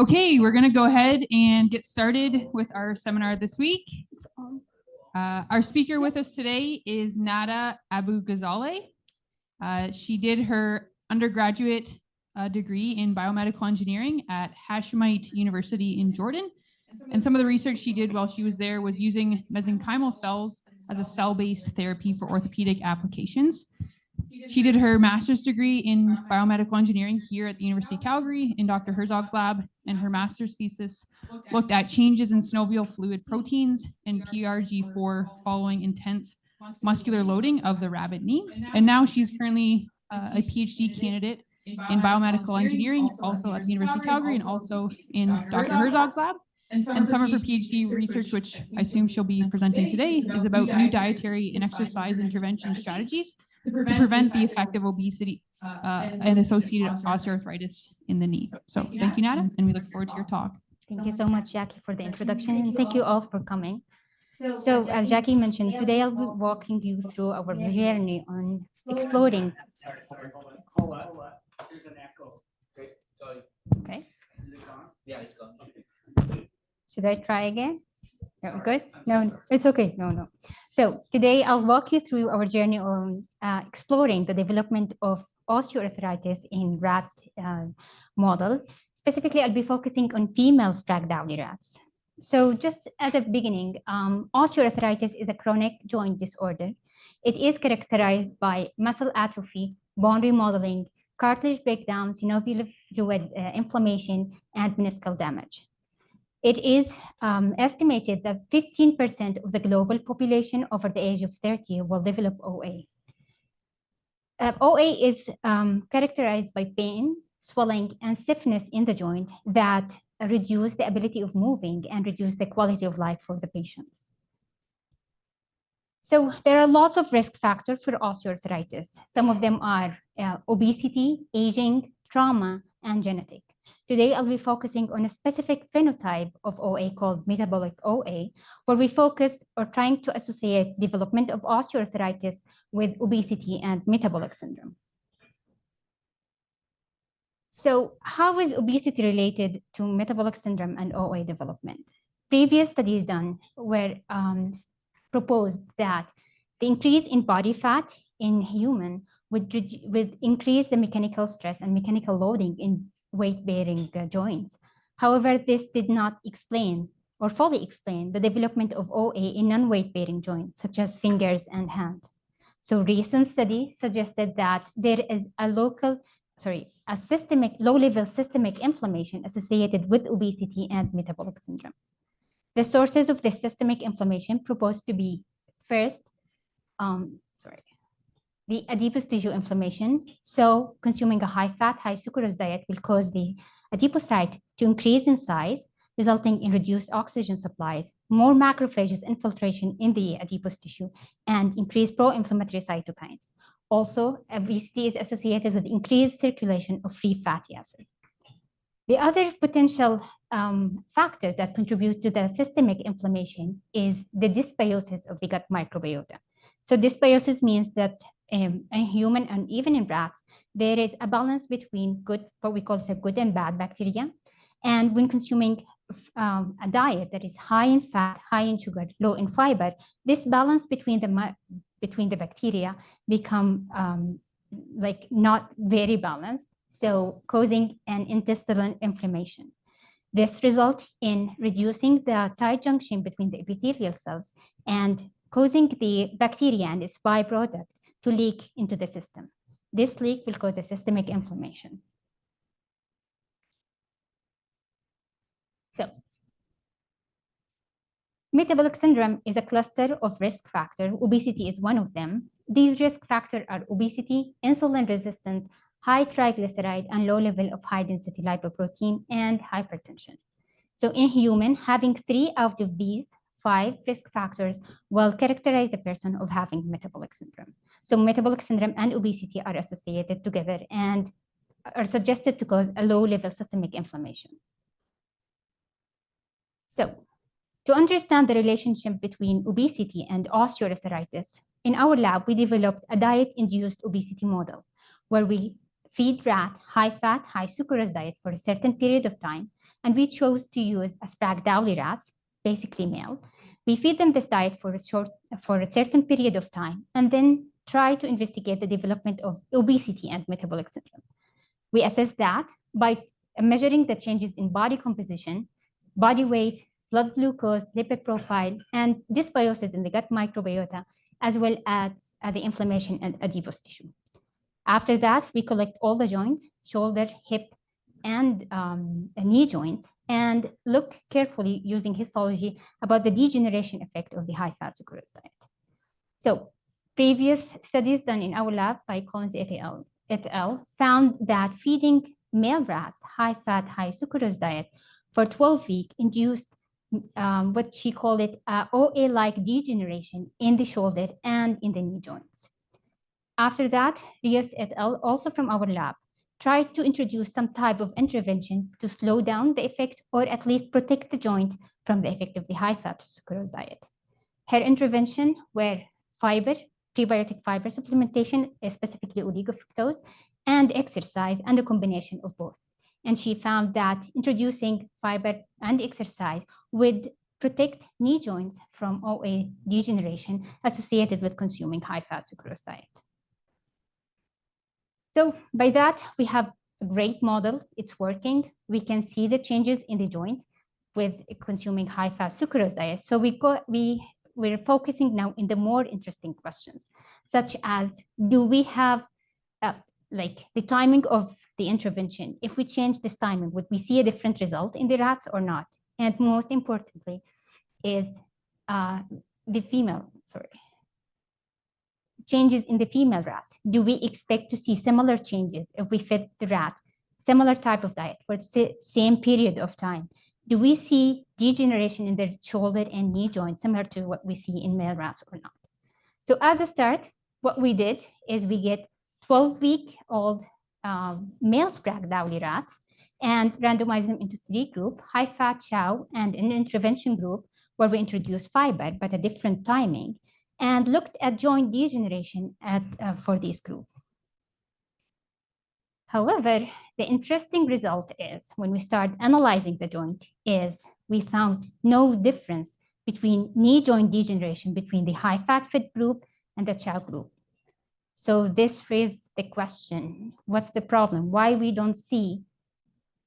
Okay, we're going to go ahead and get started with our seminar this week. Our speaker with us today is Nada Abughazaleh. She did her undergraduate degree in biomedical engineering at Hashemite University in Jordan. And some of the research she did while she was there was using mesenchymal cells as a cell-based therapy for orthopedic applications. She did her master's degree in biomedical engineering here at the University of Calgary in Dr. Herzog's lab, and her master's thesis looked at changes in synovial fluid proteins and PRG4 following intense muscular loading of the rabbit knee. And now she's currently a PhD candidate in biomedical engineering, also at the University of Calgary and also in Dr. Herzog's lab. And some of her PhD research, which I assume she'll be presenting today, is about new dietary and exercise intervention strategies to prevent the effect of obesity and associated osteoarthritis in the knee. So thank you, Nada, and we look forward to your talk. Thank you so much, Jackie, for the introduction, and thank you all for coming. So as Jackie mentioned, today I'll be walking you through our journey on exploring. There's an echo. Okay, sorry. Okay. Is it gone? Yeah, it's gone. Should I try again? No, good? No, it's okay. No. So today I'll walk you through our journey on exploring the development of osteoarthritis in rat model. Specifically, I'll be focusing on female Sprague Dawley rats. So just at the beginning, osteoarthritis is a chronic joint disorder. It is characterized by muscle atrophy, bone remodeling, cartilage breakdown, synovial fluid inflammation, and meniscal damage. It is estimated that 15% of the global population over the age of 30 will develop OA. OA is characterized by pain, swelling, and stiffness in the joint that reduce the ability of moving and reduce the quality of life for the patients. So there are lots of risk factors for osteoarthritis. Some of them are obesity, aging, trauma, and genetic. Today, I'll be focusing on a specific phenotype of OA called metabolic OA, where we focus or trying to associate development of osteoarthritis with obesity and metabolic syndrome. So how is obesity related to metabolic syndrome and OA development? Previous studies done were proposed that the increase in body fat in human would increase the mechanical stress and mechanical loading in weight-bearing joints. However, this did not explain or fully explain the development of OA in non-weight-bearing joints, such as fingers and hands. So recent study suggested that there is a low-level systemic inflammation associated with obesity and metabolic syndrome. The sources of this systemic inflammation proposed to be first, the adipose tissue inflammation. So consuming a high-fat, high-sucrose diet will cause the adipocyte to increase in size, resulting in reduced oxygen supplies, more macrophages infiltration in the adipose tissue, and increased pro-inflammatory cytokines. Also, obesity is associated with increased circulation of free fatty acids. The other potential factor that contributes to the systemic inflammation is the dysbiosis of the gut microbiota. So dysbiosis means that in human and even in rats, there is a balance between what we call good and bad bacteria. And when consuming a diet that is high in fat, high in sugar, low in fiber, this balance between the bacteria become not very balanced, so causing an intestinal inflammation. This results in reducing the tight junction between the epithelial cells and causing the bacteria and its byproduct to leak into the system. This leak will cause a systemic inflammation. So, metabolic syndrome is a cluster of risk factors. Obesity is one of them. These risk factors are obesity, insulin resistance, high triglyceride, and low level of high-density lipoprotein, and hypertension. So in human, having 3 out of these 5 risk factors will characterize the person of having metabolic syndrome. So metabolic syndrome and obesity are associated together and are suggested to cause a low-level systemic inflammation. So to understand the relationship between obesity and osteoarthritis, in our lab, we developed a diet-induced obesity model where we feed rat high-fat, high-sucrose diet for a certain period of time. And we chose to use a Sprague Dawley rats, basically male. We feed them this diet for a certain period of time, and then try to investigate the development of obesity and metabolic syndrome. We assess that by measuring the changes in body composition, body weight, blood glucose, lipid profile, and dysbiosis in the gut microbiota, as well as the inflammation and adipose tissue. After that, we collect all the joints, shoulder, hip, and knee joints, and look carefully using histology about the degeneration effect of the high-fat sucrose diet. So previous studies done in our lab by Collins et al. Found that feeding male rats high-fat, high-sucrose diet for 12 weeks induced what she called it OA-like degeneration in the shoulder and in the knee joints. After that, Rios et al., also from our lab, tried to introduce some type of intervention to slow down the effect or at least protect the joint from the effect of the high-fat sucrose diet. Her intervention were fiber, prebiotic fiber supplementation, specifically oligofructose, and exercise, and a combination of both. And she found that introducing fiber and exercise would protect knee joints from OA degeneration associated with consuming high-fat sucrose diet. So by that, we have a great model. It's working. We can see the changes in the joint with consuming high-fat sucrose diet. So we're focusing now in the more interesting questions, such as, do we have like the timing of the intervention? If we change this timing, would we see a different result in the rats or not? And most importantly is changes in the female rats. Do we expect to see similar changes if we fed the rat similar type of diet for the same period of time? Do we see degeneration in their shoulder and knee joints similar to what we see in male rats or not? So as a start, what we did is we get 12-week-old male Sprague Dawley rats and randomize them into 3 groups, high-fat chow and an intervention group where we introduced fiber, but a different timing, and looked at joint degeneration for these groups. However, the interesting result is when we start analyzing the joint is we found no difference between knee joint degeneration between the high-fat fit group and the chow group. So this raised the question, what's the problem? Why we don't see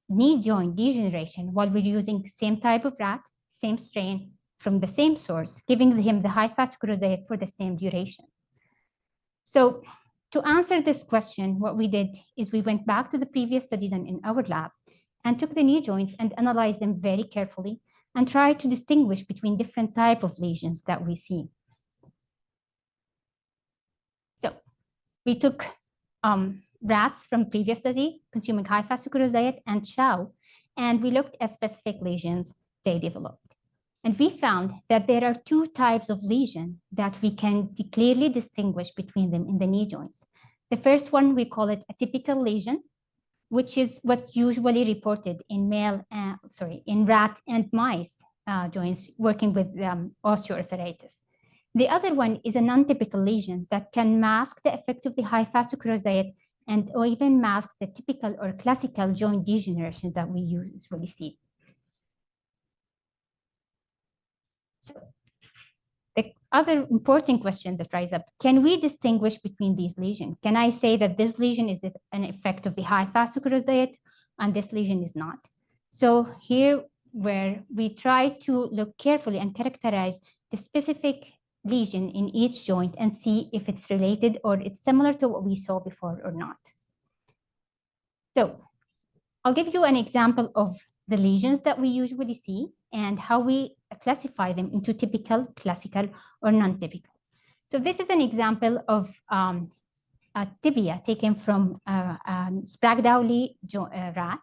knee joint degeneration while we're using the same type of rat, same strain, from the same source, giving him the high-fat sucrose diet for the same duration? So to answer this question, what we did is we went back to the previous study done in our lab and took the knee joints and analyzed them very carefully and tried to distinguish between different types of lesions that we see. So we took rats from previous study consuming high-fat sucrose diet and chow, and we looked at specific lesions they developed. And we found that there are 2 types of lesion that we can clearly distinguish between them in the knee joints. The first one, we call it a typical lesion, which is what's usually reported in in rat and mice joints working with osteoarthritis. The other one is a non-typical lesion that can mask the effect of the high-fat sucrose diet and or even mask the typical or classical joint degeneration that we usually see. So the other important question that rises up, can we distinguish between these lesions? Can I say that this lesion is an effect of the high-fat sucrose diet and this lesion is not? So here where we try to look carefully and characterize the specific lesion in each joint and see if it's related or it's similar to what we saw before or not. So I'll give you an example of the lesions that we usually see and how we classify them into typical, classical, or non-typical. So this is an example of a tibia taken from Sprague Dawley rat.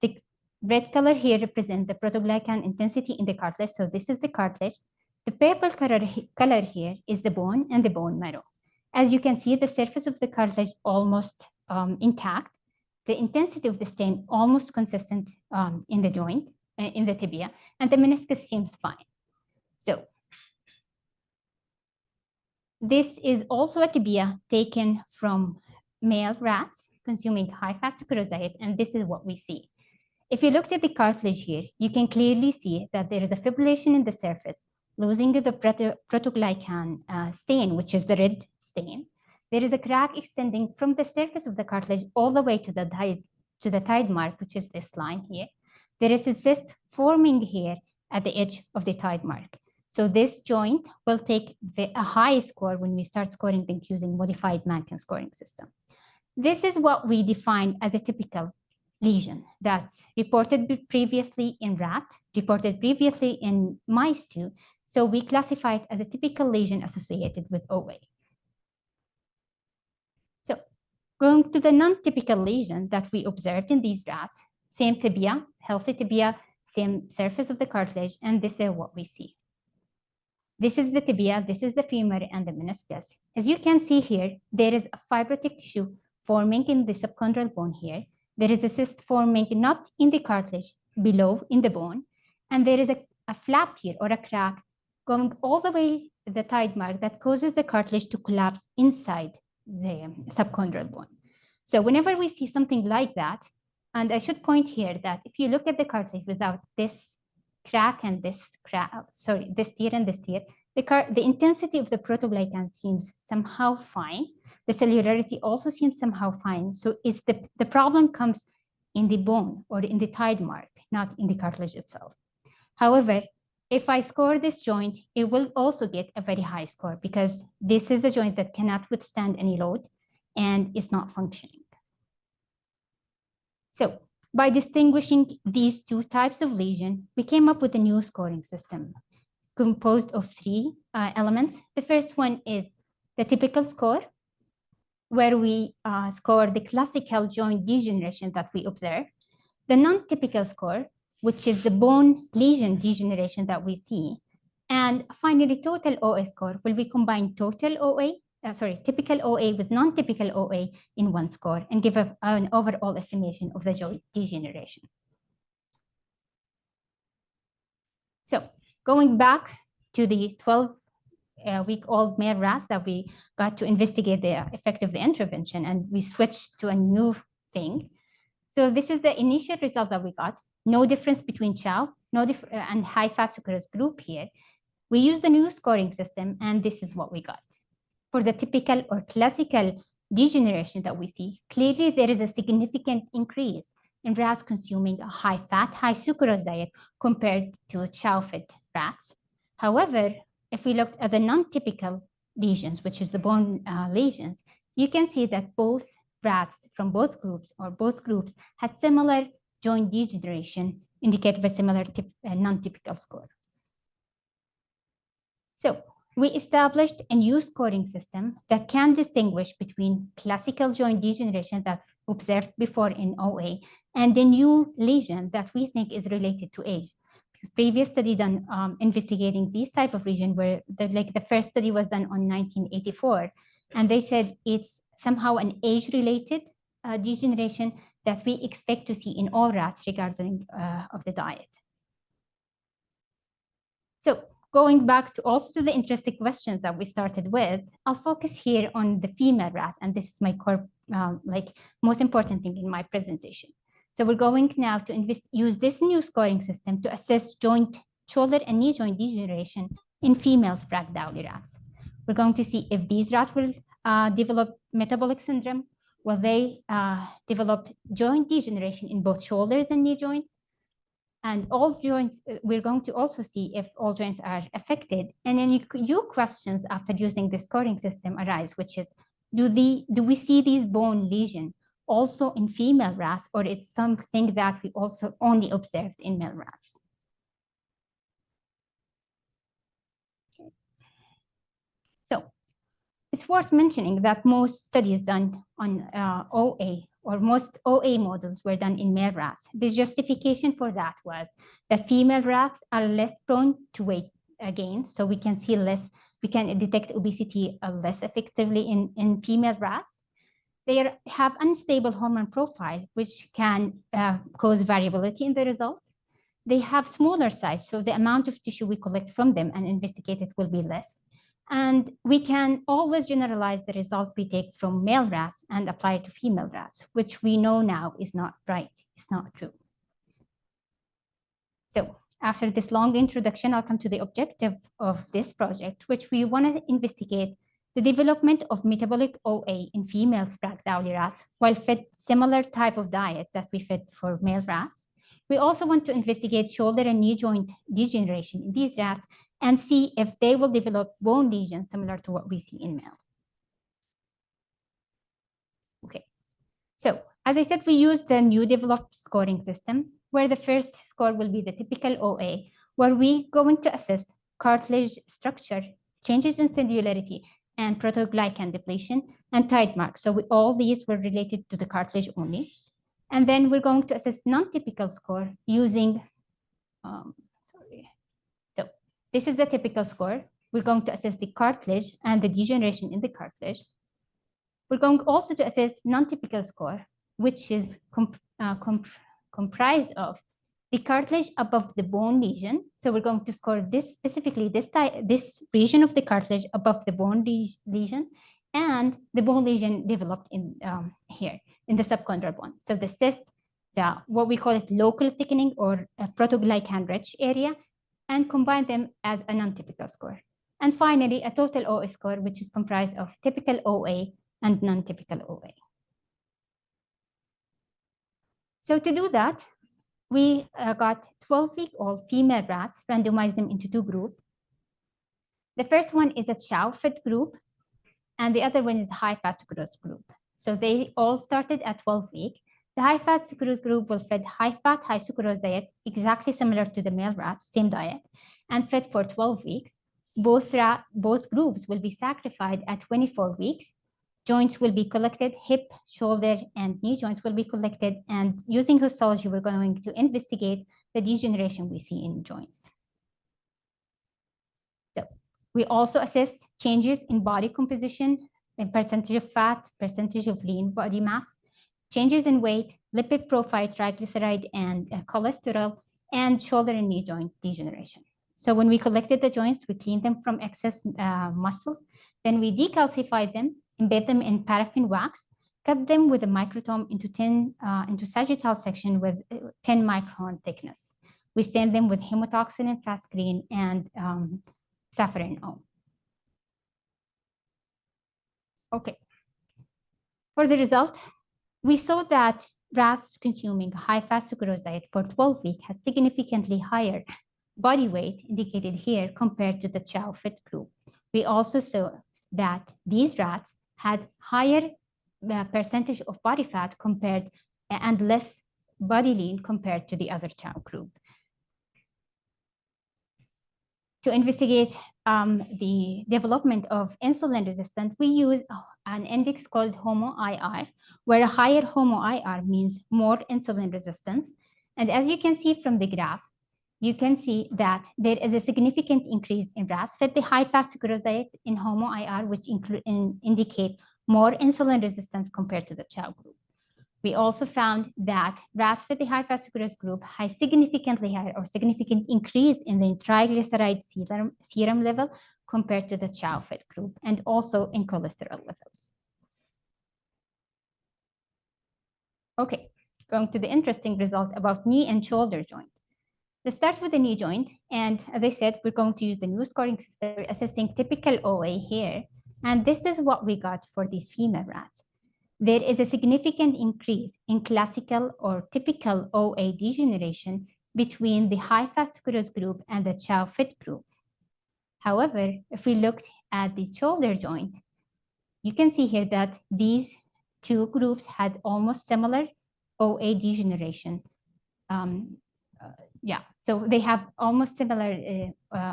The red color here represents the protoglycan intensity in the cartilage. So this is the cartilage. The purple color here is the bone and the bone marrow. As you can see, the surface of the cartilage almost intact. The intensity of the stain almost consistent in the joint, in the tibia, and the meniscus seems fine. So this is also a tibia taken from male rats consuming high-fat sucrose diet, and this is what we see. If you looked at the cartilage here, you can clearly see that there is a fibrillation in the surface, losing the protoglycan stain, which is the red stain. There is a crack extending from the surface of the cartilage all the way to the tide mark, which is this line here. There is a cyst forming here at the edge of the tide mark. So this joint will take a high score when we start scoring things using modified Mankin scoring system. This is what we define as a typical lesion that's reported previously in rat, reported previously in mice too. So we classify it as a typical lesion associated with OA. So going to the non-typical lesion that we observed in these rats, same tibia, healthy tibia, same surface of the cartilage, and this is what we see. This is the tibia, this is the femur and the meniscus. As you can see here, there is a fibrotic tissue forming in the subchondral bone here. There is a cyst forming not in the cartilage, below in the bone. And there is a flap here or a crack going all the way to the tide mark that causes the cartilage to collapse inside the subchondral bone. So whenever we see something like that, and I should point here that if you look at the cartilage without this crack and this crack, sorry, this tear and this tear, the intensity of the protoglycan seems somehow fine. The cellularity also seems somehow fine. So it's the problem comes in the bone or in the tide mark, not in the cartilage itself. However, if I score this joint, it will also get a very high score because this is the joint that cannot withstand any load and is not functioning. So by distinguishing these two types of lesion, we came up with a new scoring system composed of three elements. The first one is the typical score, where we score the classical joint degeneration that we observe. The non-typical score, which is the bone lesion degeneration that we see. And finally, total OA score, will we combine total OA, typical OA with non-typical OA in one score and give an overall estimation of the joint degeneration. So going back to the 12-week-old male rats that we got to investigate the effect of the intervention, and we switched to a new thing. So this is the initial result that we got. No difference between chow and high-fat sucrose group here. We used the new scoring system, and this is what we got. For the typical or classical degeneration that we see, clearly there is a significant increase in rats consuming a high-fat, high-sucrose diet compared to chow-fed rats. However, if we look at the non-typical lesions, which is the bone lesions, you can see that both rats from both groups had similar joint degeneration indicated by similar non-typical score. So we established a new scoring system that can distinguish between classical joint degeneration that's observed before in OA and the new lesion that we think is related to age. Because previous study done investigating these type of lesion where the first study was done on 1984, and they said it's somehow an age-related degeneration that we expect to see in all rats regarding of the diet. So going back to also the interesting questions that we started with, I'll focus here on the female rat, and this is my core, most important thing in my presentation. So we're going now to use this new scoring system to assess shoulder and knee joint degeneration in female Sprague Dawley rats. We're going to see if these rats will develop metabolic syndrome, will they develop joint degeneration in both shoulders and knee joints, and all joints. We're going to also see if all joints are affected. And then your questions after using the scoring system arise, which is, do we see these bone lesions also in female rats, or it's something that we also only observed in male rats? Okay. So it's worth mentioning that most studies done on OA, or most OA models, were done in male rats. The justification for that was that female rats are less prone to weight gain, so we can see less, we can detect obesity less effectively in female rats. They have unstable hormone profile, which can cause variability in the results. They have smaller size, so the amount of tissue we collect from them and investigate it will be less. And we can always generalize the result we take from male rats and apply it to female rats, which we know now is not right, it's not true. So after this long introduction, I'll come to the objective of this project, which we want to investigate the development of metabolic OA in female Sprague Dawley rats while fed similar type of diet that we fed for male rats. We also want to investigate shoulder and knee joint degeneration in these rats and see if they will develop bone lesions similar to what we see in males. Okay, so as I said, we use the new developed scoring system where the first score will be the typical OA, where we're going to assess cartilage structure, changes in cellularity, and protoglycan depletion, and tide marks. So all these were related to the cartilage only. And then we're going to assess non-typical score using, So this is the typical score. We're going to assess the cartilage and the degeneration in the cartilage. We're going also to assess non-typical score, which is comprised of the cartilage above the bone lesion. So we're going to score this specifically, this region of the cartilage above the bone lesion and the bone lesion developed in here in the subchondral bone. So the cyst, what we call it local thickening or protoglycan rich area, and combine them as a non-typical score. And finally, a total OA score, which is comprised of typical OA and non-typical OA. So to do that, we got 12-week-old female rats, randomized them into two groups. The first one is a chow-fed group, and the other one is a high-fat sucrose group. So they all started at 12 weeks. The high-fat sucrose group was fed high-fat, high-sucrose diet, exactly similar to the male rats, same diet, and fed for 12 weeks. Both groups will be sacrificed at 24 weeks. Joints will be collected, hip, shoulder, and knee joints will be collected, and using histology, we're going to investigate the degeneration we see in joints. So we also assess changes in body composition, the percentage of fat, percentage of lean body mass, changes in weight, lipid profile, triglyceride, and cholesterol, and shoulder and knee joint degeneration. So when we collected the joints, we cleaned them from excess muscle, then we decalcified them, embed them in paraffin wax, cut them with a microtome into sagittal section with 10 micron thickness. We stain them with hemotoxin and fast green and safranin O. Okay. For the result, we saw that rats consuming a high-fat sucrose diet for 12 weeks had significantly higher body weight indicated here compared to the chow-fed group. We also saw that these rats had higher percentage of body fat compared and less body lean compared to the other chow group. To investigate the development of insulin resistance, we use an index called HOMO-IR, where a higher HOMO-IR means more insulin resistance. And as you can see from the graph, you can see that there is a significant increase in rats fed the high-fat sucrose diet in HOMO-IR, which indicate more insulin resistance compared to the chow group. We also found that rats fed the high-fat sucrose group had significantly higher or significant increase in the triglyceride serum level compared to the chow-fed group, and also in cholesterol levels. Okay, going to the interesting result about knee and shoulder joint. Let's start with the knee joint. And as I said, we're going to use the new scoring system assessing typical OA here. And this is what we got for these female rats. There is a significant increase in classical or typical OA degeneration between the high-fat sucrose group and the chow-fed group. However, if we looked at the shoulder joint, you can see here that these two groups had almost similar OA degeneration. So they have almost similar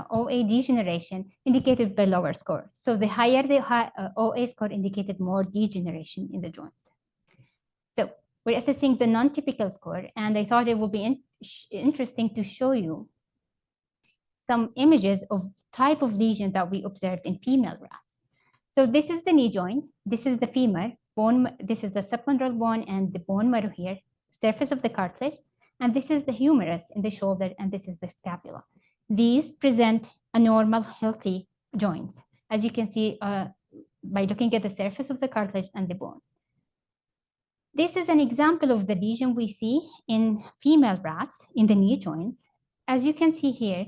OA degeneration indicated by lower score. So the higher the OA score indicated more degeneration in the joint. So we're assessing the non-typical score, and I thought it would be interesting to show you some images of type of lesion that we observed in female rats. So this is the knee joint, this is the femur, bone, this is the subchondral bone and the bone marrow here, surface of the cartilage. And this is the humerus in the shoulder, and this is the scapula. These present a normal, healthy joints, as you can see by looking at the surface of the cartilage and the bone. This is an example of the lesion we see in female rats in the knee joints. as you can see here,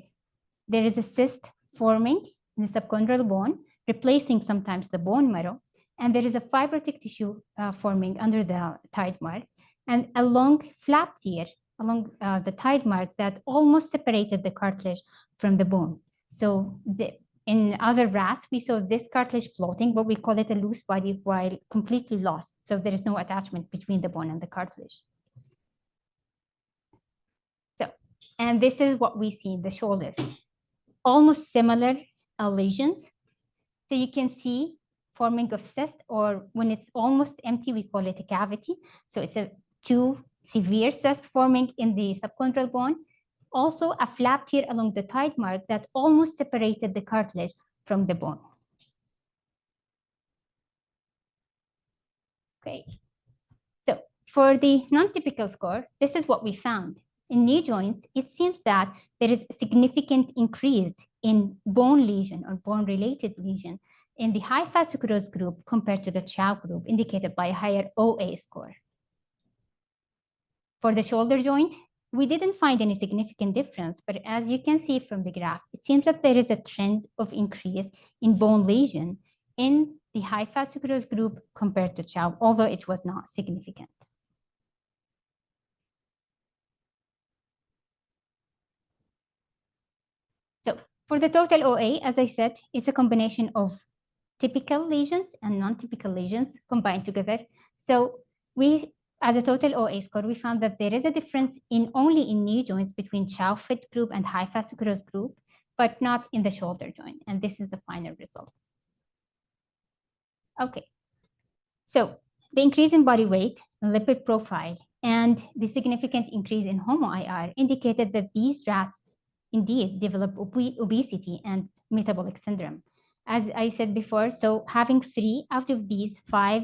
there is a cyst forming in the subchondral bone, replacing sometimes the bone marrow, and there is a fibrotic tissue forming under the tide mark, and a long flap tear along the tide mark that almost separated the cartilage from the bone. So in other rats, we saw this cartilage floating, but we call it a loose body while completely lost. So there is no attachment between the bone and the cartilage. So, and this is what we see in the shoulder. Almost similar lesions. So you can see forming of cyst, or when it's almost empty, we call it a cavity. So it's two severe cysts forming in the subchondral bone. Also a flap tear along the tide mark that almost separated the cartilage from the bone. Okay. So for the non-typical score, this is what we found. In knee joints, it seems that there is a significant increase in bone lesion or bone-related lesion in the high-fat sucrose group compared to the chow group, indicated by a higher OA score. For the shoulder joint, we didn't find any significant difference, but as you can see from the graph, it seems that there is a trend of increase in bone lesion in the high-fat sucrose group compared to chow, although it was not significant. So for the total OA, as I said, it's a combination of typical lesions and non-typical lesions combined together. So we, as a total OA score, we found that there is a difference only in knee joints between chow fit group and high-fat sucrose group, but not in the shoulder joint. And this is the final results. Okay, so the increase in body weight, lipid profile, and the significant increase in HOMO-IR indicated that these rats indeed develop obesity and metabolic syndrome. As I said before, so having 3 out of these 5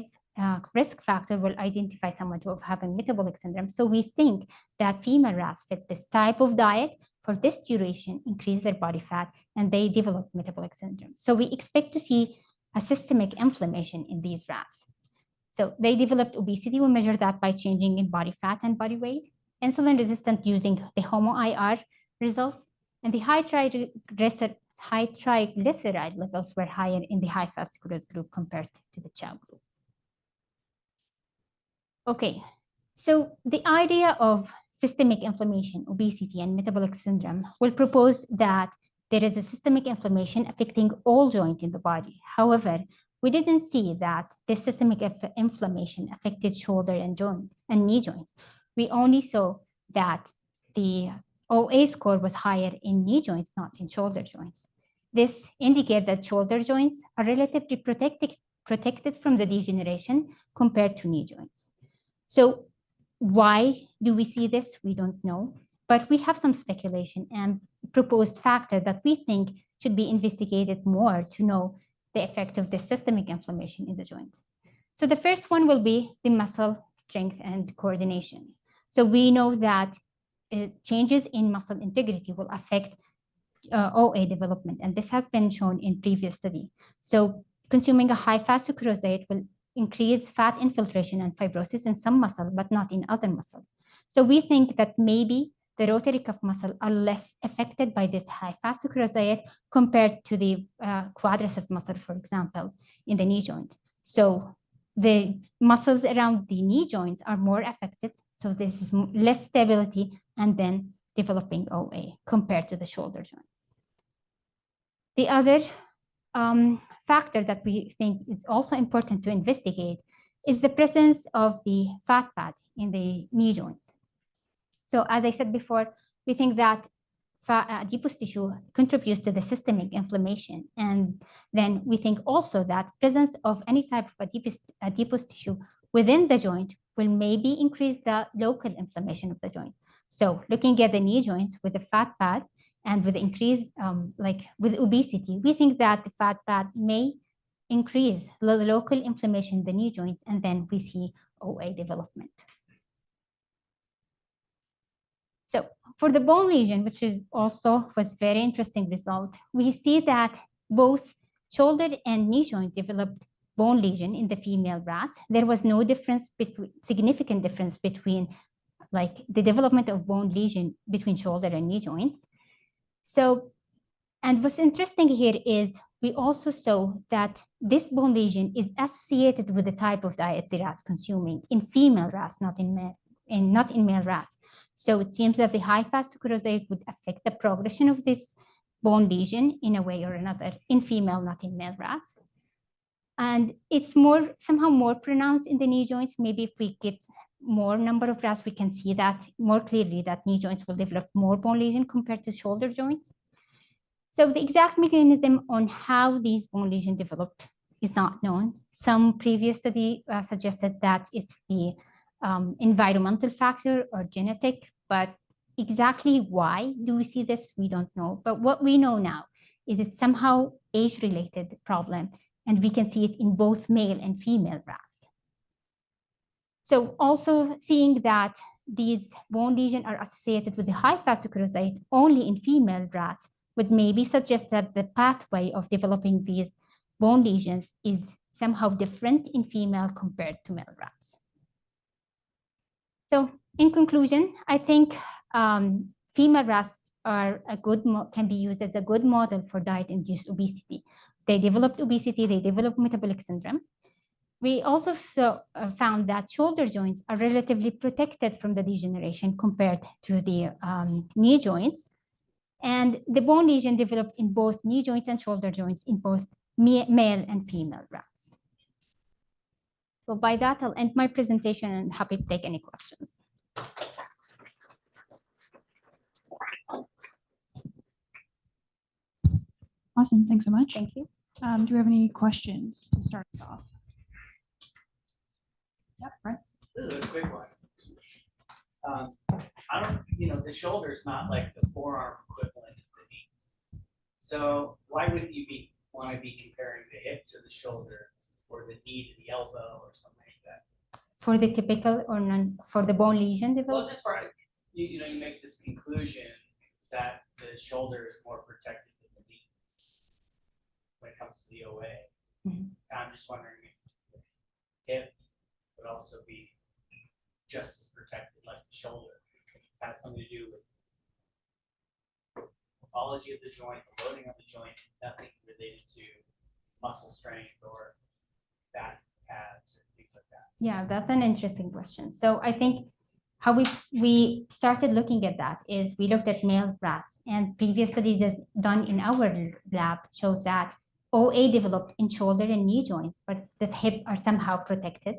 risk factors will identify someone to have having metabolic syndrome. So we think that female rats fit this type of diet for this duration, increase their body fat, and they develop metabolic syndrome. So we expect to see a systemic inflammation in these rats. So they developed obesity. We measure that by changing in body fat and body weight. Insulin resistant using the HOMO-IR results, and the high triglyceride levels were higher in the high-fat sucrose group compared to the chow group. Okay, so the idea of systemic inflammation, obesity, and metabolic syndrome will propose that there is a systemic inflammation affecting all joints in the body. However, we didn't see that this systemic inflammation affected shoulder and knee joints. We only saw that the OA score was higher in knee joints, not in shoulder joints. This indicates that shoulder joints are relatively protected from the degeneration compared to knee joints. So why do we see this? We don't know, but we have some speculation and proposed factor that we think should be investigated more to know the effect of the systemic inflammation in the joint. So the first one will be the muscle strength and coordination. So we know that changes in muscle integrity will affect OA development, and this has been shown in previous study. So consuming a high-fat sucrose diet will increase fat infiltration and fibrosis in some muscle, but not in other muscle. So we think that maybe the rotary cuff muscle are less affected by this high-fat sucrose diet compared to the quadricep muscle, for example, in the knee joint. So the muscles around the knee joints are more affected. So this is less stability and then developing OA compared to the shoulder joint. The other factor that we think is also important to investigate is the presence of the fat pad in the knee joints. So as I said before, we think that adipose tissue contributes to the systemic inflammation. And then we think also that presence of any type of adipose tissue within the joint will maybe increase the local inflammation of the joint. So looking at the knee joints with the fat pad and with increase, with obesity, we think that the fat pad may increase the local inflammation in the knee joints, and then we see OA development. So for the bone lesion, which is also was very interesting result, we see that both shoulder and knee joint developed bone lesion in the female rat. There was no significant difference between the development of bone lesion between shoulder and knee joints. So, and what's interesting here is we also saw that this bone lesion is associated with the type of diet the rat's consuming in female rats, not in male rats. So it seems that the high-fat sucrose diet would affect the progression of this bone lesion in a way or another in female, not in male rats. And it's somehow more pronounced in the knee joints. Maybe if we get more number of rats, we can see that more clearly that knee joints will develop more bone lesion compared to shoulder joints. So the exact mechanism on how these bone lesions developed is not known. Some previous study suggested that it's the environmental factor or genetic, but exactly why do we see this? We don't know. But what we know now is it's somehow age-related problem, and we can see it in both male and female rats. So also seeing that these bone lesions are associated with the high-fat sucrose diet only in female rats would maybe suggest that the pathway of developing these bone lesions is somehow different in female compared to male rats. So in conclusion, I think female rats are can be used as a good model for diet-induced obesity. They developed obesity, they developed metabolic syndrome. We also found that shoulder joints are relatively protected from the degeneration compared to the knee joints. And the bone lesion developed in both knee joints and shoulder joints in both male and female rats. So by that, I'll end my presentation and happy to take any questions. Awesome, thanks so much. Thank you. Do we have any questions to start us off? Yep, Brent. This is a quick one. I don't, the shoulder is not like the forearm equivalent of the knee. So why wouldn't you want to be comparing the hip to the shoulder or the knee to the elbow or something like that? For the typical or non, for the bone lesion Well, development? just for, you make this conclusion that the shoulder is more protected than the knee when it comes to the OA. Mhm. I'm just wondering if the hip would also be just as protected like the shoulder. It has something to do with morphology of the joint, the loading of the joint, nothing related to muscle strength or fat pads or things like that. Yeah, that's an interesting question. So I think how we started looking at that is we looked at male rats, and previous studies done in our lab showed that OA developed in shoulder and knee joints, but the hip are somehow protected.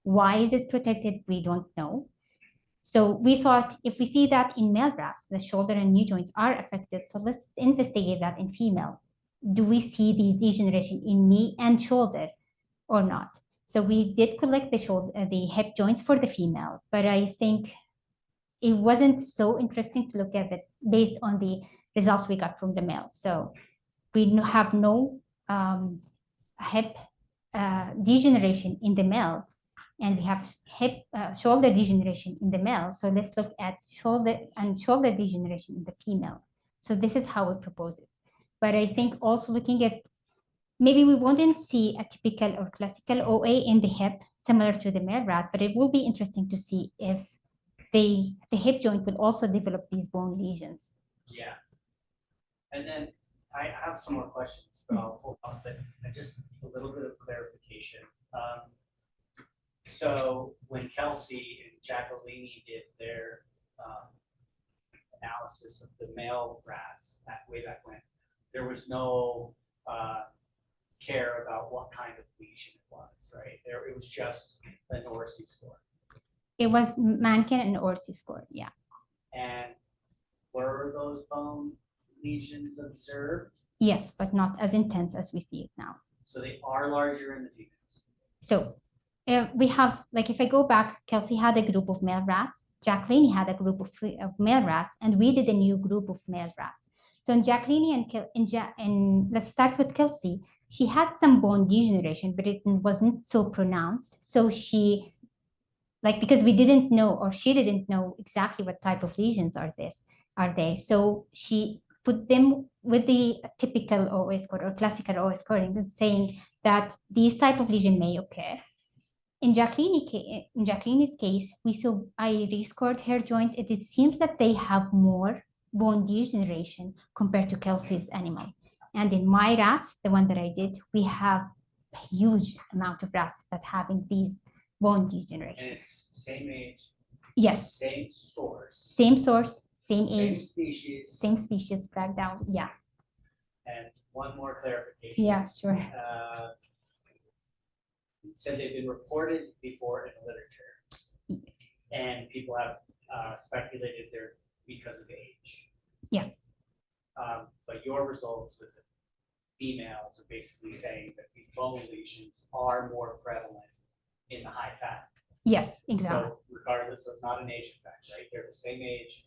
Why is it protected? We don't know. So we thought if we see that in male rats, the shoulder and knee joints are affected, so let's investigate that in female. Do we see the degeneration in knee and shoulder or not? So we did collect the hip joints for the female, but I think it wasn't so interesting to look at it based on the results we got from the male. So we have no hip degeneration in the male, and we have shoulder degeneration in the male. So let's look at shoulder degeneration in the female. So this is how we propose it. But I think also looking at, maybe we wouldn't see a typical or classical OA in the hip similar to the male rat, but it will be interesting to see if the hip joint will also develop these bone lesions. Yeah. And then I have some more questions, but I'll hold on, but just a little bit of clarification. So when Kelsey and Jacqueline did their analysis of the male rats way back when, there was no care about what kind of lesion it was, right? It was just an ORC score. It was Mankin and ORC score, yeah. And were those bone lesions observed? Yes, but not as intense as we see it now. So they are larger in the females. So we have, like, if I go back, Kelsey had a group of male rats, Jacqueline had a group of male rats, and we did a new group of male rats. So in Jacqueline and let's start with Kelsey, she had some bone degeneration, but it wasn't so pronounced. So she, because we didn't know, or she didn't know exactly what type of lesions are they. So she put them with the typical OA score or classical OA scoring, saying that these type of lesion may occur. In Jacqueline's case, I rescored her joint. It seems that they have more bone degeneration compared to Kelsey's animal. And in my rats, the one that I did, we have a huge amount of rats that having these bone And degeneration. it's same age, Yes, same source, same source, same same age, species. same species, Sprague Dawley. Yeah, And one more clarification. yeah, sure. You said they've been reported before in the literature, and people have speculated they're because of age. Yes, But your results with the females are basically saying that these bone lesions are more prevalent in the high fat. yes, exactly. So regardless, so it's not an age effect, right? They're the same age.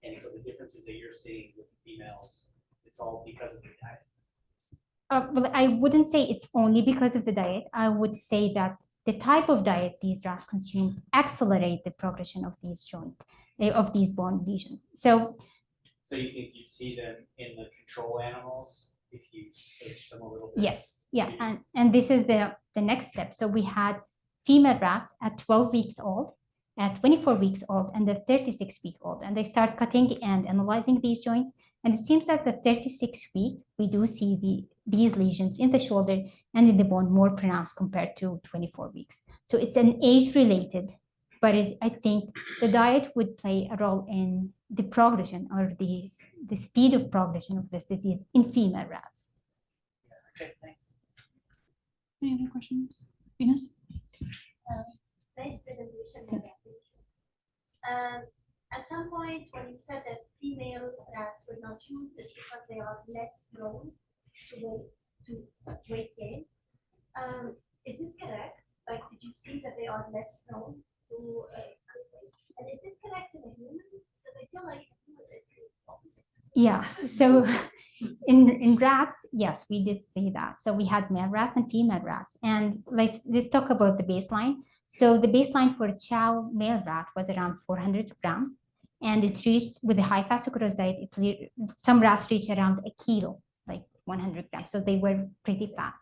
And so the differences that you're seeing with the females, it's all because of the diet. Well, I wouldn't say it's only because of the diet. I would say that the type of diet these rats consume accelerate the progression of these of these bone lesions. So you think you'd see them in the control animals if you age them a little bit? yes, yeah, and this is the next step. So we had female rats at 12 weeks old, at 24 weeks old, and the 36-week old, and they start cutting and analyzing these joints. And it seems that the 36-week, we do see these lesions in the shoulder and in the bone more pronounced compared to 24 weeks. So it's an age-related, but I think the diet would play a role in the progression or the speed of progression of this disease in female rats. Okay, thanks. Any other questions? Venus? Nice presentation. At some point, when you said that female rats were not used, it's because they are less prone to weight gain. Is this correct? Like, did you see that they are less prone to weight? And is this correct in a human? Because I feel like yeah, so in rats, yes, we did see that. So we had male rats and female rats. And let's talk about the baseline. So the baseline for a chow male rat was around 400 grams. And it reached, with the high fat sucrose diet, some rats reached around a kilo, like 100 grams. So they were pretty fat.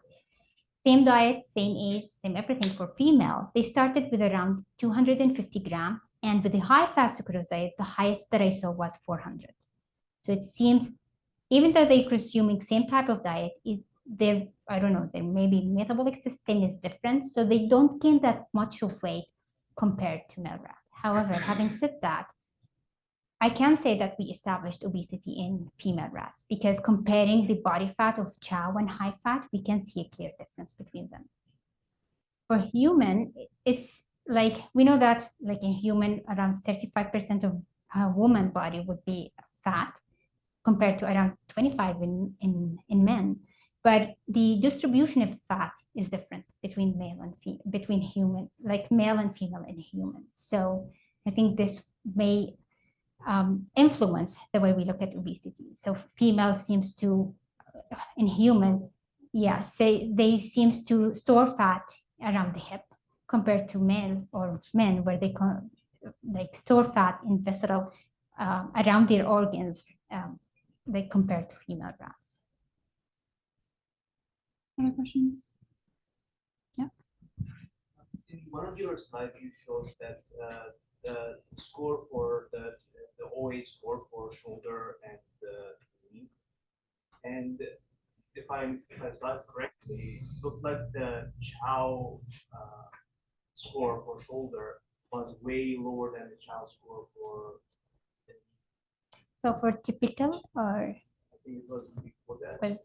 Same diet, same age, same everything for female. They started with around 250 grams. And with the high fat sucrose diet, the highest that I saw was 400. So it seems, even though they're consuming same type of diet, I don't know, their maybe metabolic system is different. So they don't gain that much of weight compared to male rat. However, having said that, I can say that we established obesity in female rats because comparing the body fat of chow and high fat, we can see a clear difference between them. For human, it's like, we know that like in human, around 35% of a woman body would be fat compared to around 25 in men. But the distribution of fat is different between male and between human, like male and female in humans. So I think this may influence the way we look at obesity. So female seems to, in human, yes, they seems to store fat around the hip compared to male or men, where they like store fat in visceral around their organs, like compared to female rats. Other questions? In one of your slides, you showed that the score for the OA score for shoulder and the knee, and if I saw it correctly, it looked like the Chow score for shoulder was way lower than the Chow score for the knee. So for typical, or I think it was before that. Well,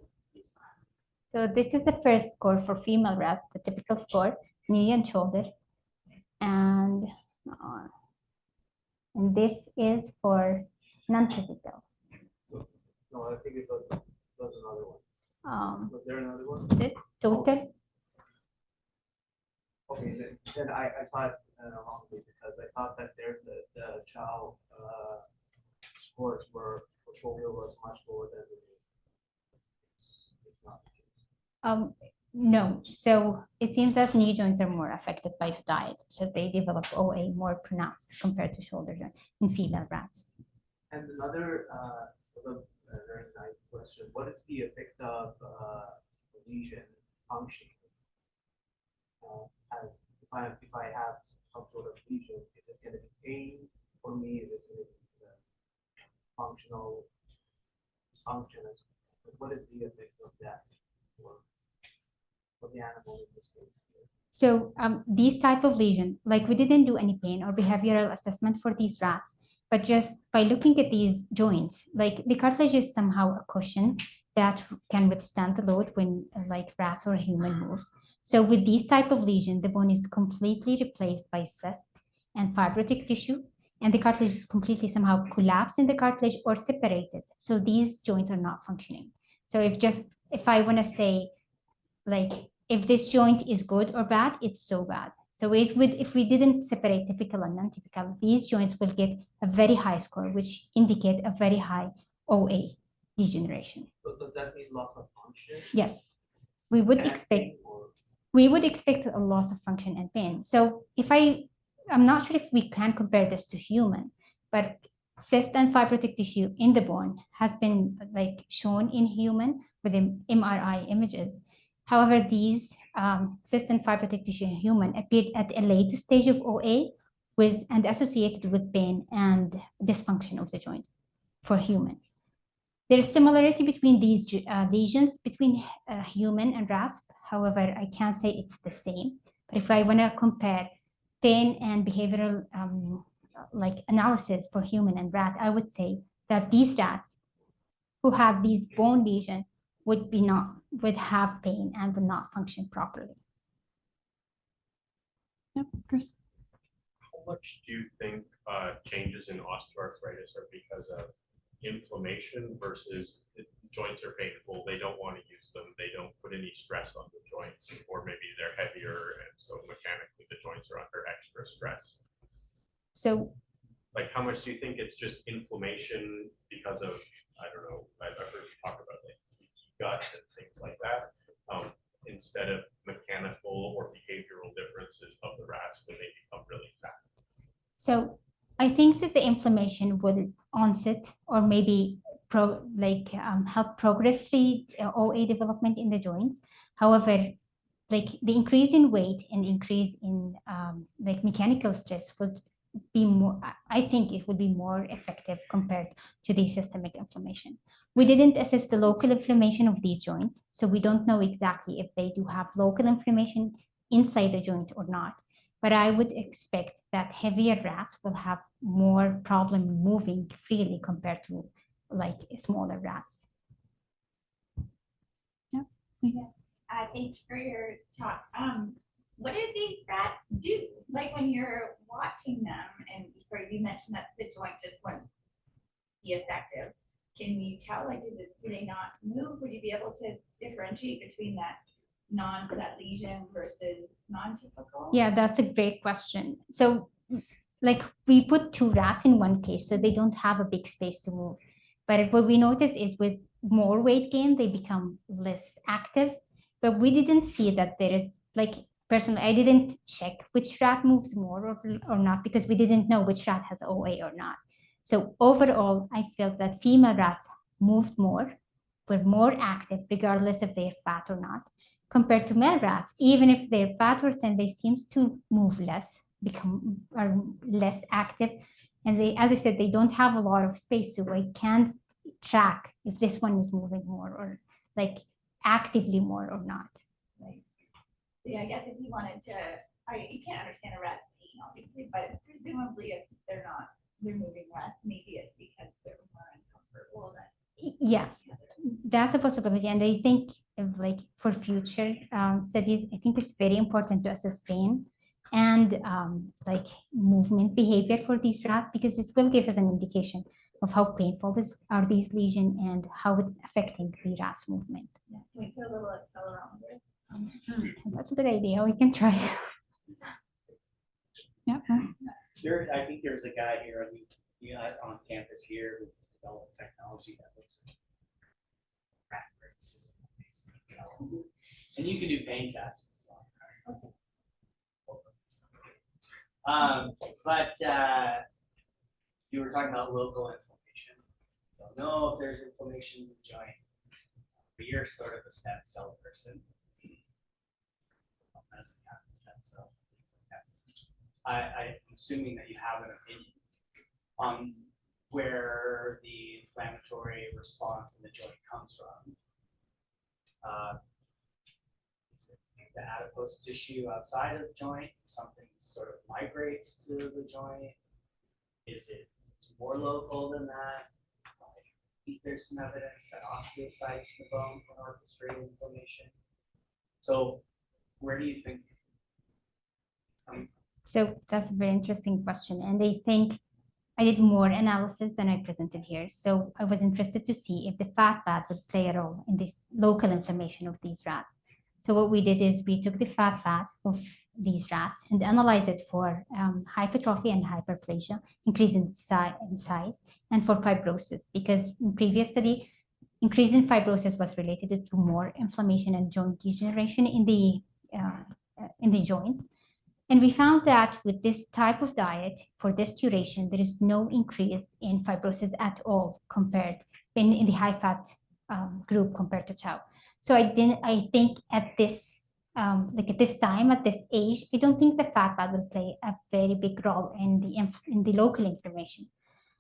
so this is the first score for female rats, the typical score, knee and shoulder, and this is for non-typical. No, I think it was another one. Was there another one? This total. Okay, then I saw it wrongly because I thought that there's the Chow scores for shoulder was much lower than the knee. It's not the case. No, so it seems that knee joints are more affected by the diet, so they develop OA more pronounced compared to shoulder joint in female rats. And another very nice question: what is the effect of lesion function? If I have some sort of lesion, is it going to be pain for me? Is it going to be functional dysfunction, what is the effect of that for the animal in this case? So these type of lesion, like we didn't do any pain or behavioral assessment for these rats, but just by looking at these joints, like the cartilage is somehow a cushion that can withstand the load when like rats or human moves. So with these type of lesion, the bone is completely replaced by cyst and fibrotic tissue, and the cartilage is completely somehow collapsed in the cartilage or separated. So these joints are not functioning. So if I want to say, like, if this joint is good or bad, it's so bad. So if we didn't separate typical and non-typical, these joints will get a very high score, which indicate a very high OA degeneration. So does that mean loss of function? Yes, we would And expect pain, or- a loss of function and pain. So I'm not sure if we can compare this to human, but cyst and fibrotic tissue in the bone has been like shown in human with MRI images. However, these cyst and fibrotic tissue in human appeared at a later stage of OA and associated with pain and dysfunction of the joints for human. There's similarity between these lesions between human and rats. However, I can't say it's the same. But if I want to compare pain and behavioral like analysis for human and rat, I would say that these rats who have these bone lesions would have pain and would not function properly. Yep, Chris. How much do you think changes in osteoarthritis are because of inflammation versus joints are painful, they don't want to use them, they don't put any stress on the joints, or maybe they're heavier and so mechanically the joints are under extra stress? So, like, how much do you think it's just inflammation because of, I don't know, I've heard you talk about like gut and things like that, instead of mechanical or behavioral differences of the rats when they become really fat? So I think that the inflammation will onset or maybe help progress the OA development in the joints. However, like the increase in weight and increase in like mechanical stress would be more, I think it would be more effective compared to the systemic inflammation. We didn't assess the local inflammation of these joints, so we don't know exactly if they do have local inflammation inside the joint or not. But I would expect that heavier rats will have more problem moving freely compared to like smaller rats. Thanks for your talk. What do these rats do? Like when you're watching them, and sorry, you mentioned that the joint just wouldn't be effective. Can you tell, like, do they not move? Would you be able to differentiate between that lesion versus non-typical? Yeah, that's a great question. So like we put two rats in one cage, so they don't have a big space to move. But what we notice is with more weight gain, they become less active. But we didn't see that there is, like, personally, I didn't check which rat moves more or not, because we didn't know which rat has OA or not. So overall, I felt that female rats moved more, were more active, regardless if they're fat or not, compared to male rats. Even if they're fat or thin, they seem to move less, are less active. And they, as I said, they don't have a lot of space, so I can't track if this one is moving more or like actively more or not. Right. Yeah, I guess if you wanted to, you can't understand a rat's pain, obviously, but presumably if they're moving less, maybe it's because they're more uncomfortable. Yes, that's a possibility. And I think like for future studies, I think it's very important to assess pain and like movement behavior for these rats, because it will give us an indication of how painful are these lesions and how it's affecting the rat's movement. Yeah. Can we put a little accelerometer? That's a good idea. We can try. Yeah. I think there's a guy here on campus here who developed technology that looks like rat braces, basically. And you can do pain tests. But you were talking about local inflammation. Don't know if there's inflammation in the joint, but you're sort of a stem cell person. Stem cells. I'm assuming that you have an opinion on where the inflammatory response in the joint comes from. Is it the adipose tissue outside of the joint? Something sort of migrates to the joint? Is it more local than that? I think there's some evidence that osteocytes in the bone can orchestrate inflammation. So where do you think it's coming from? So that's a very interesting question. And I think I did more analysis than I presented here. So I was interested to see if the fat pad would play a role in this local inflammation of these rats. So what we did is we took the fat pad of these rats and analyzed it for hypertrophy and hyperplasia, increase in size, and for fibrosis, because in previous study, increase in fibrosis was related to more inflammation and joint degeneration in the joints. And we found that with this type of diet for this duration, there is no increase in fibrosis at all compared in the high fat group compared to chow. So I think at this at this time, at this age, I don't think the fat pad will play a very big role in the local inflammation.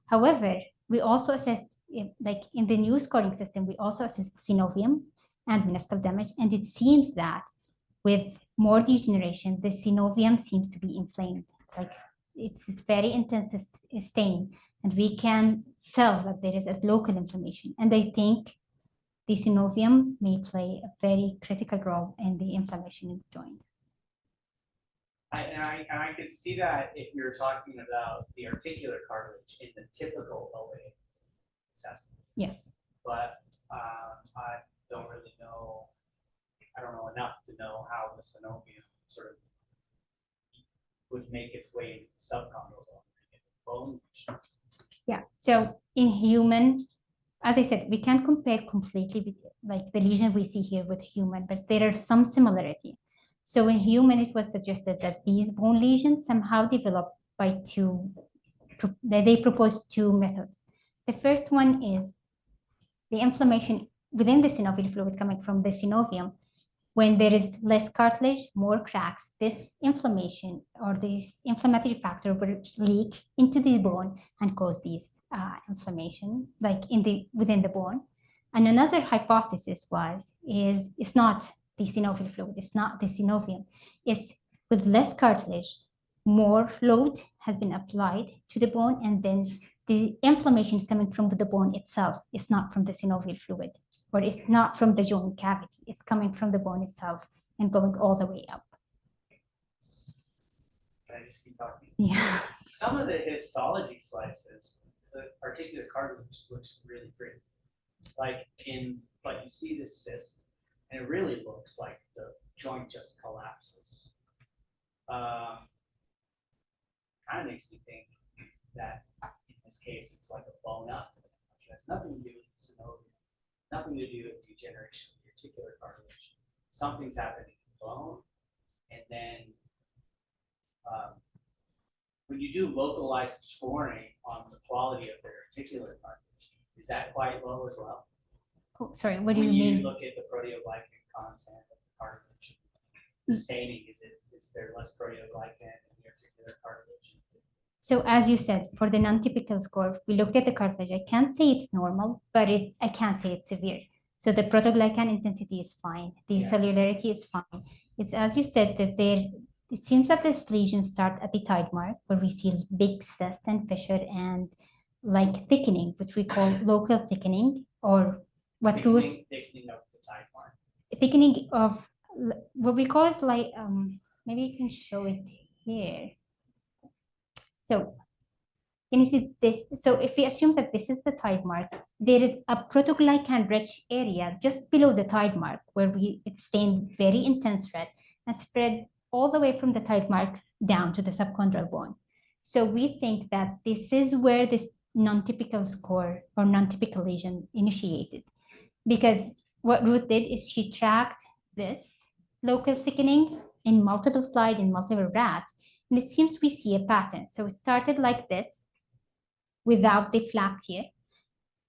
However, we also assessed, like in the new scoring system, we also assessed synovium and meniscal damage, and it seems that with more degeneration, the synovium seems to be inflamed. It's very intense stain, and we can tell that there is a local inflammation. And I think the synovium may play a very critical role in the inflammation in the joint. I could see that if you're talking about the articular cartilage in the typical OA assessments. Yes. But I don't really know. I don't know enough to know how the synovium sort of would make its way into the subchondral bone. Yeah. So in human, as I said, we can't compare completely with like the lesion we see here with human, but there are some similarity. So in human, it was suggested that these bone lesions somehow develop by they proposed two methods. The first one is the inflammation within the synovial fluid coming from the synovium. When there is less cartilage, more cracks, this inflammation or this inflammatory factor will leak into the bone and cause these inflammation, like within the bone. And another hypothesis is it's not the synovial fluid, it's not the synovium. It's with less cartilage, more load has been applied to the bone, and then the inflammation is coming from the bone itself. It's not from the synovial fluid, or it's not from the joint cavity. It's coming from the bone itself and going all the way up. Can I just keep talking? Yeah. Some of the histology slices, the articular cartilage looks really pretty. It's like you see this cyst, and it really looks like the joint just collapses. Kind of makes me think that in this case, it's like a bone up. It has nothing to do with synovium, nothing to do with degeneration of the articular cartilage. Something's happening in the bone, and then when you do localized scoring on the quality of their articular cartilage, is that quite low as well? Oh, sorry, what do you When mean? you look at the proteoglycan content of the cartilage, the staining, is there less proteoglycan in the articular cartilage? So as you said, for the non-typical score, we looked at the cartilage. I can't say it's normal, but I can't say it's severe. So the protoglycan intensity is fine. The cellularity is fine. It's as you said that it seems that this lesions start at the tide mark, where we see big cyst and fissure and like thickening, which we call local thickening, or what Ruth Thickening of the tide mark. Thickening of what we call it like maybe you can show it here. So can you see this? So if we assume that this is the tide mark, there is a protoglycan rich area just below the tide mark where it's stained very intense red and spread all the way from the tide mark down to the subchondral bone. So we think that this is where this non-typical score or non-typical lesion initiated. Because what Ruth did is she tracked this local thickening in multiple slides in multiple rats, and it seems we see a pattern. So it started like this without the flap here,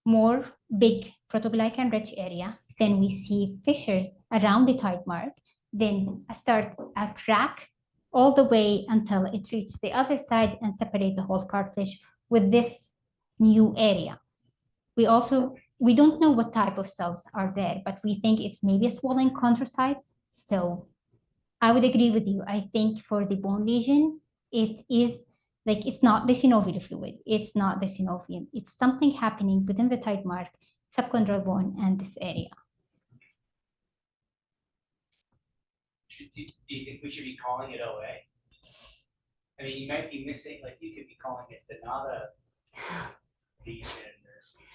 more big protoglycan rich area. Then we see fissures around the tide mark. Then a crack all the way until it reaches the other side and separate the whole cartilage with this new area. We don't know what type of cells are there, but we think it's maybe swollen chondrocytes. So I would agree with you. I think for the bone lesion, it is like, it's not the synovial fluid. It's not the synovium. It's something happening within the tide mark, subchondral bone, and this area. Do you think we should be calling it OA? I mean, you might be missing, like, you could be calling it the Nada lesion,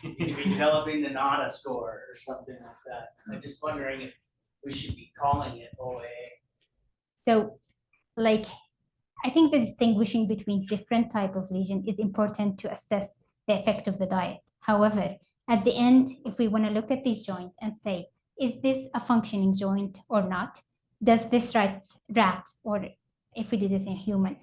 or you could be developing the Nada score or something like that. I'm just wondering if we should be calling it OA. So, like, I think the distinguishing between different type of lesion is important to assess the effect of the diet. However, at the end, if we want to look at this joint and say, is this a functioning joint or not? Does this rat, or if we did this in human,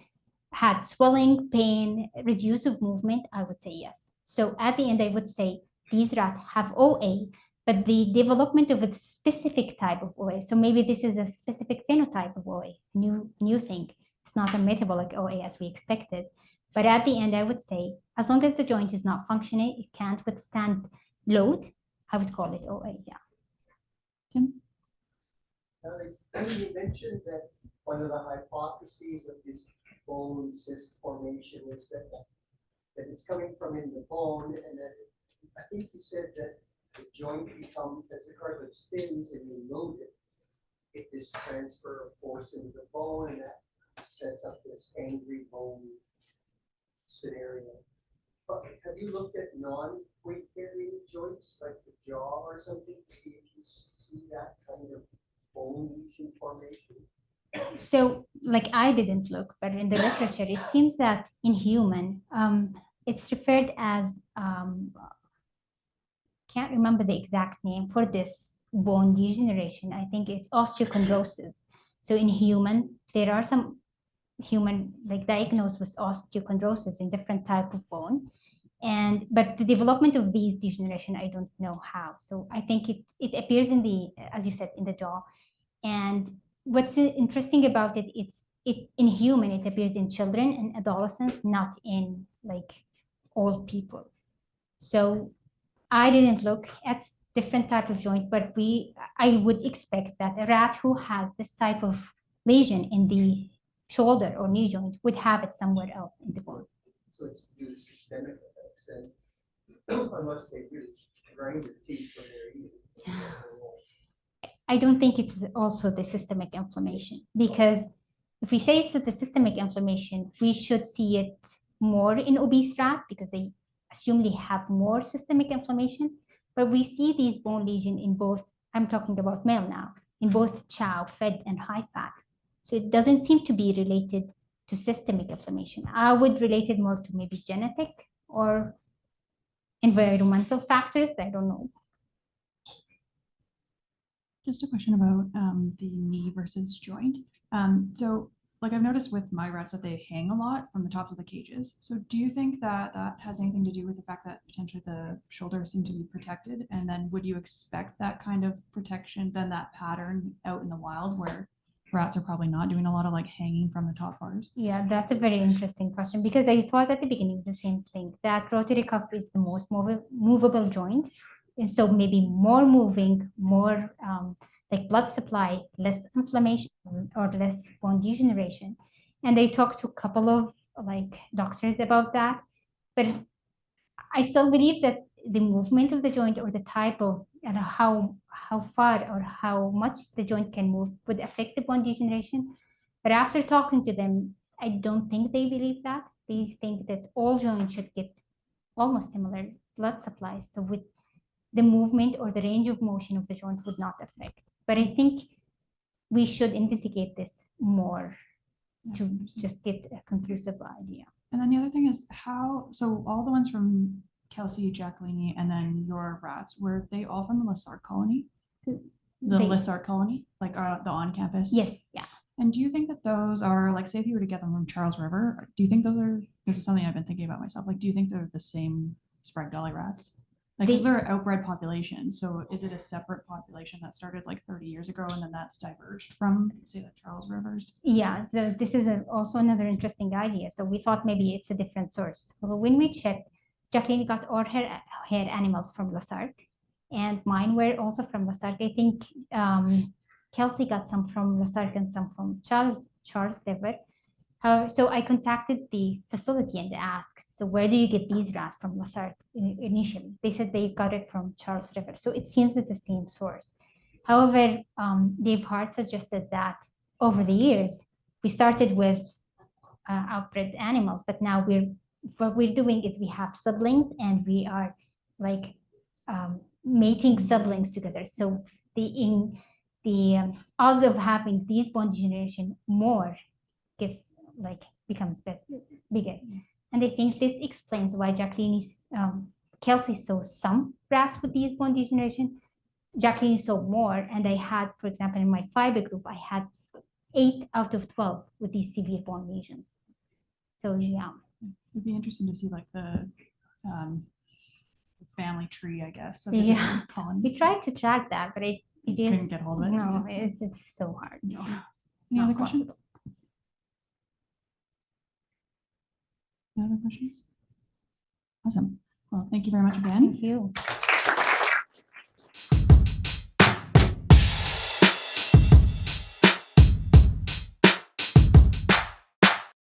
had swelling, pain, reduce of movement? I would say yes. So at the end, I would say these rats have OA, but the development of a specific type of OA. So maybe this is a specific phenotype of OA, new thing. It's not a metabolic OA as we expected. But at the end, I would say, as long as the joint is not functioning, it can't withstand load, I would call it OA, yeah. Tim? You mentioned that one of the hypotheses of this bone cyst formation is that it's coming from in the bone, and that I think you said that the joint becomes, as the cartilage thins and you load it, get this transfer of force into the bone, and that sets up this angry bone scenario. But have you looked at non-weight bearing joints like the jaw or something to see if you see that kind of bone lesion formation? So, like, I didn't look, but in the literature, it seems that in human, it's referred as, can't remember the exact name for this bone degeneration. I think it's osteochondrosis. So in human, there are some human like diagnosed with osteochondrosis in different type of bone. But the development of these degeneration, I don't know how. So I think it appears in the, as you said, in the jaw. And what's interesting about it, in human, it appears in children and adolescents, not in like old people. So I didn't look at different type of joint, but I would expect that a rat who has this type of lesion in the shoulder or knee joint would have it somewhere else in the bone. So it's due to systemic effects, and unless they really grind the teeth when they're eating. I don't think it's also the systemic inflammation, because if we say it's the systemic inflammation, we should see it more in obese rat because they assume they have more systemic inflammation. But we see these bone lesions in both, I'm talking about male now, in both chow, fed, and high fat. So it doesn't seem to be related to systemic inflammation. I would relate it more to maybe genetic or environmental factors. I don't know. Just a question about the knee versus joint. So like I've noticed with my rats that they hang a lot from the tops of the cages. So do you think that that has anything to do with the fact that potentially the shoulders seem to be protected? And then would you expect that kind of protection, then that pattern out in the wild where rats are probably not doing a lot of like hanging from the top bars? Yeah, that's a very interesting question, because I thought at the beginning the same thing, that rotary cuff is the most movable joint. And so maybe more moving, more like blood supply, less inflammation or less bone degeneration. And I talked to a couple of like doctors about that, but I still believe that the movement of the joint or the type of and how far or how much the joint can move would affect the bone degeneration. But after talking to them, I don't think they believe that. They think that all joints should get almost similar blood supply. So with the movement or the range of motion of the joint would not affect. But I think we should investigate this more to just get a conclusive idea. And then the other thing is so all the ones from Kelsey, Jacqueline, and then your rats, were they all from the Lissart colony? The Lissart colony, like the on-campus? Yes, yeah. And do you think that those are, like, say if you were to get them from Charles River, do you think those are, this is something I've been thinking about myself, like, do you think they're the same Sprague Dawley rats? Like, is there an outbred population? So is it a separate population that started like 30 years ago and then that's diverged from, say, the Charles Rivers? Yeah, this is also another interesting idea. So we thought maybe it's a different source. But when we checked, Jacqueline got all her animals from Lasark, and mine were also from Lasark. I think Kelsey got some from Lasark and some from Charles River. So I contacted the facility and asked, so where do you get these rats from Lasark initially? They said they got it from Charles River. So it seems it's the same source. However, Dave Hart suggested that over the years, we started with outbred animals, but now what we're doing is we have siblings and we are like mating siblings together. So the odds of having these bone degeneration more becomes bigger. And I think this explains why Kelsey saw some rats with these bone degeneration. Jacqueline saw more, and I had, for example, in my fiber group, I had 8 out of 12 with these severe bone lesions. So yeah. It'd be interesting to see like the family tree, I guess. Of the Yeah. different colonies. We tried to track that, but it is Couldn't get hold of it. No, it's so hard. No. Any Not other possible. questions? No other questions? Awesome. Well, thank you very much again. Thank you.